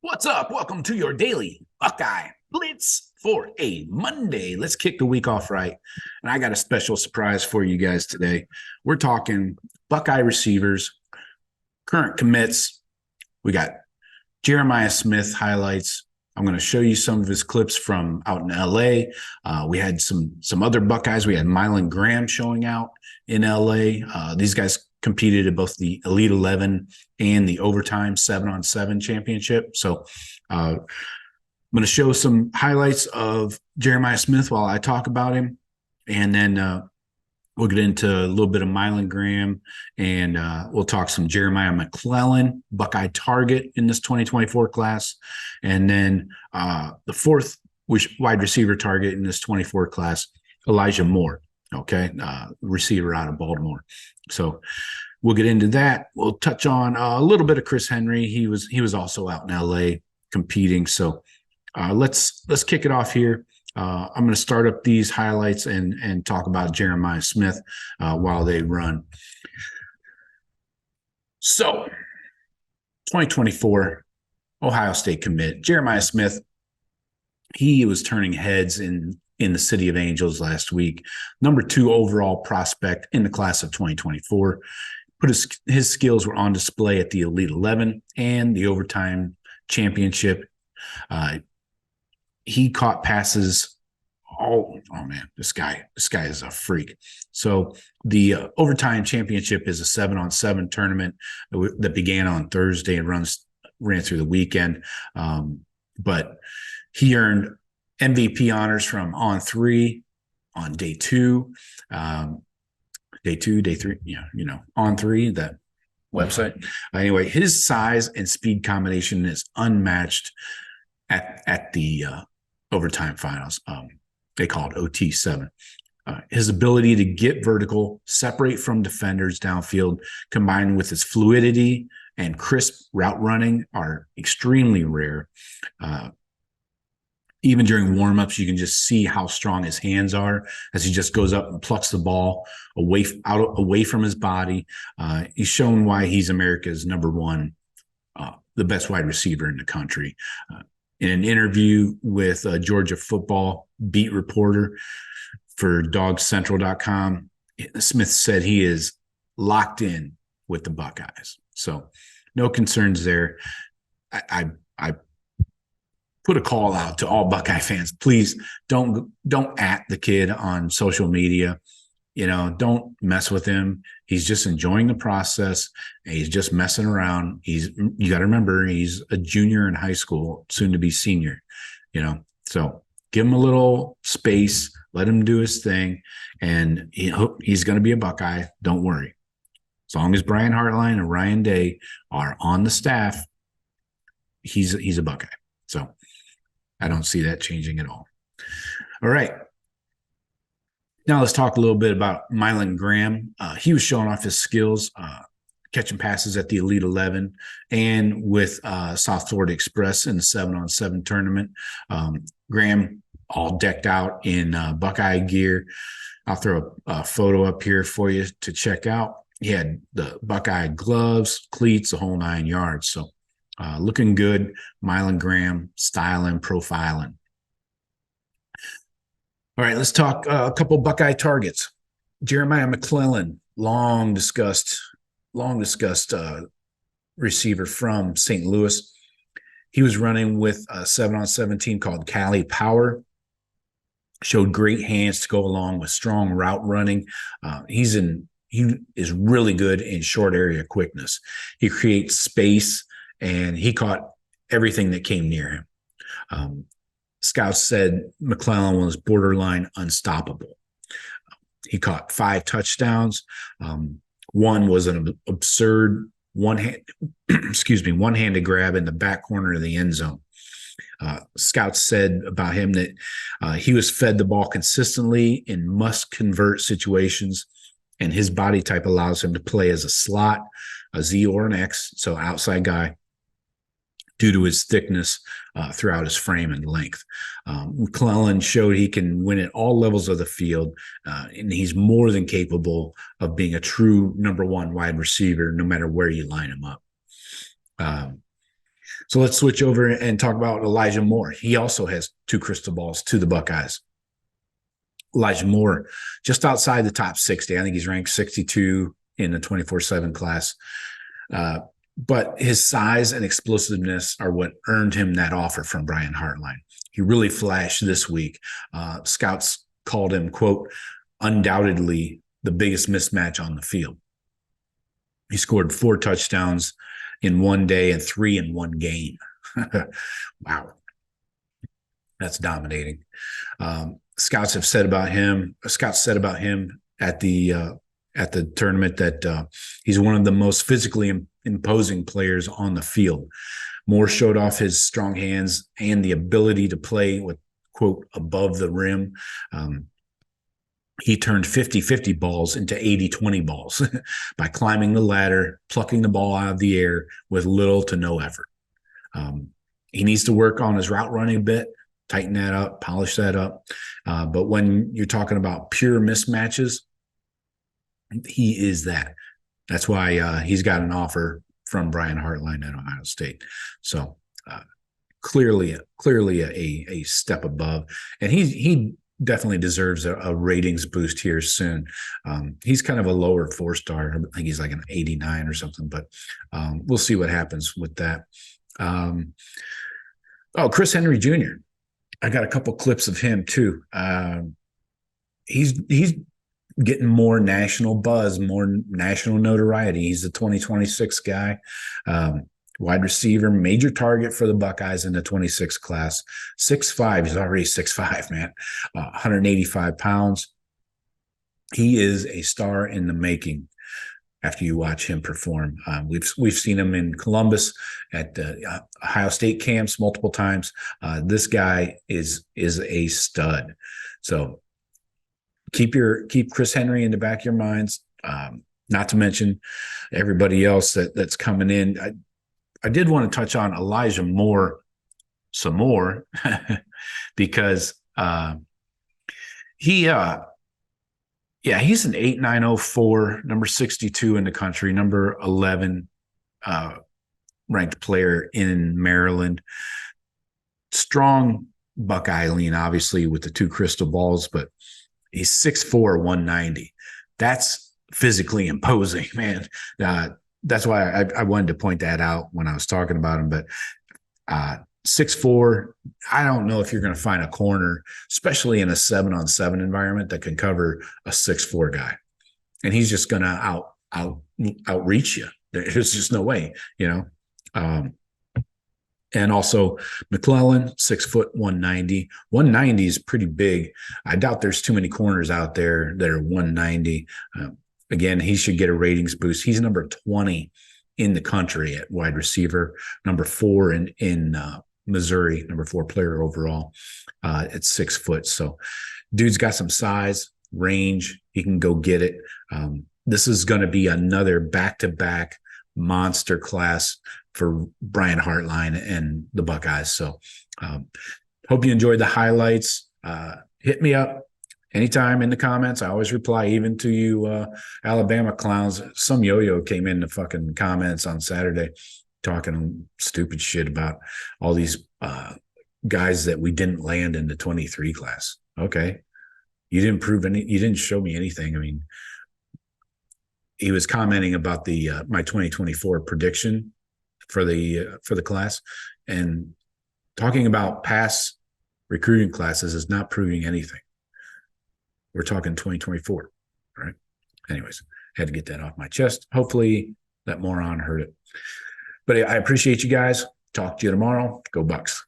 What's up? Welcome to your daily Buckeye Blitz for a Monday. Let's kick the week off right. And I got a special surprise for you guys today. We're talking Buckeye receivers, current commits. We got Jeremiah Smith highlights. I'm going to show you some of his clips from out in LA. We had some other Buckeyes. We had Mylan Graham showing out in LA. These guys competed at both the Elite 11 and the overtime 7-on-7 championship. So I'm going to show some highlights of Jeremiah Smith while I talk about him. And then we'll get into a little bit of Mylan Graham, and we'll talk some Jeremiah McClellan, Buckeye target in this 2024 class. And then the fourth wide receiver target in this 24 class, Elijah Moore, receiver out of Baltimore. So we'll get into that. We'll touch on a little bit of Chris Henry. He was also out in LA competing. So let's kick it off here. I'm going to start up these highlights and talk about Jeremiah Smith while they run. So 2024 Ohio State commit Jeremiah Smith. He was turning heads in the City of Angels last week. Number 2 overall prospect in the class of 2024. His skills were on display at the Elite 11 and the overtime championship. He caught passes. Oh man, this guy is a freak. So the overtime championship is a 7-on-7 tournament that began on Thursday and ran through the weekend. But he earned MVP honors from On 3 on day 2, day 3. On 3, that website. Anyway, his size and speed combination is unmatched at the overtime finals. They call it OT7. His ability to get vertical, separate from defenders downfield, combined with his fluidity and crisp route running are extremely rare. Even during warmups, you can just see how strong his hands are as he just goes up and plucks the ball away from his body. He's shown why he's America's number 1, the best wide receiver in the country. In an interview with a Georgia football beat reporter for dogscentral.com, Smith said he is locked in with the Buckeyes. So no concerns there. I put a call out to all Buckeye fans. Please don't at the kid on social media. Don't mess with him. He's just enjoying the process. He's just messing around. You got to remember, he's a junior in high school, soon to be senior, so give him a little space, let him do his thing. And he's going to be a Buckeye. Don't worry. As long as Brian Hartline and Ryan Day are on the staff, he's a Buckeye. So I don't see that changing at all. All right. Now let's talk a little bit about Mylan Graham. He was showing off his skills, catching passes at the Elite 11 and with South Florida Express in the 7-on-7 tournament. Graham all decked out in Buckeye gear. I'll throw a photo up here for you to check out. He had the Buckeye gloves, cleats, the whole 9 yards. So looking good. Mylan Graham, styling, profiling. All right, let's talk a couple Buckeye targets. Jeremiah McClellan, long discussed receiver from St. Louis. He was running with a 7-on-7 team called Cali Power. Showed great hands to go along with strong route running. He is really good in short area quickness. He creates space, and he caught everything that came near him. Scouts said McClellan was borderline unstoppable. He caught 5 touchdowns. One was an absurd one-handed grab in the back corner of the end zone. Scouts said about him that he was fed the ball consistently in must-convert situations, and his body type allows him to play as a slot, a Z or an X, so outside guy, due to his thickness throughout his frame and length. McClellan showed he can win at all levels of the field, and he's more than capable of being a true number 1 wide receiver, no matter where you line him up. So let's switch over and talk about Elijah Moore. He also has 2 crystal balls to the Buckeyes. Elijah Moore, just outside the top 60. I think he's ranked 62 in the 24/7 class. But his size and explosiveness are what earned him that offer from Brian Hartline. He really flashed this week. Scouts called him, quote, undoubtedly the biggest mismatch on the field. He scored 4 touchdowns in one day and 3 in one game. Wow. That's dominating. Scouts said about him at the tournament that he's one of the most physically imposing players on the field. Moore showed off his strong hands and the ability to play with, quote, above the rim. He turned 50-50 balls into 80-20 balls by climbing the ladder, plucking the ball out of the air with little to no effort. He needs to work on his route running a bit, tighten that up, polish that up. But when you're talking about pure mismatches, he is that. That's why he's got an offer from Brian Hartline at Ohio State. So clearly a step above. And he definitely deserves a ratings boost here soon. He's kind of a lower 4-star. I think he's like an 89 or something, but we'll see what happens with that. Chris Henry Jr. I got a couple clips of him too. He's getting more national buzz, more national notoriety. He's the 2026 guy. Wide receiver, major target for the Buckeyes in the 26 class. 6'5", he's already 6'5", man. 185 pounds. He is a star in the making after you watch him perform. We've seen him in Columbus at the Ohio State camps multiple times. This guy is a stud. So keep Chris Henry in the back of your minds. Not to mention everybody else that's coming in. I did want to touch on Elijah Moore some more because he's an 8.904, number 62 in the country, number 11 ranked player in Maryland. Strong Buckeye lean, obviously, with the 2 crystal balls, but he's 6'4", 190. That's physically imposing, man. That's why I wanted to point that out when I was talking about him. But 6'4", I don't know if you're going to find a corner, especially in a 7-on-7 environment, that can cover a 6'4" guy. And he's just going to outreach you. There's just no way, you know. And also McClellan, 6 foot, 190. 190 is pretty big. I doubt there's too many corners out there that are 190. Again, he should get a ratings boost. He's number 20 in the country at wide receiver, number 4 in Missouri, number 4 player overall at 6 foot. So dude's got some size, range. He can go get it. This is going to be another back-to-back monster class for Brian Hartline and the Buckeyes. So hope you enjoyed the highlights. Hit me up anytime in the comments. I always reply, even to you Alabama clowns. Some yo-yo came in the fucking comments on Saturday talking stupid shit about all these guys that we didn't land in the 23 class. Okay. You didn't show me anything. I mean, he was commenting about the my 2024 prediction for the class, and talking about past recruiting classes is not proving anything. We're talking 2024, right? Anyways, had to get that off my chest. Hopefully that moron heard it. But I appreciate you guys. Talk to you tomorrow. Go Bucks.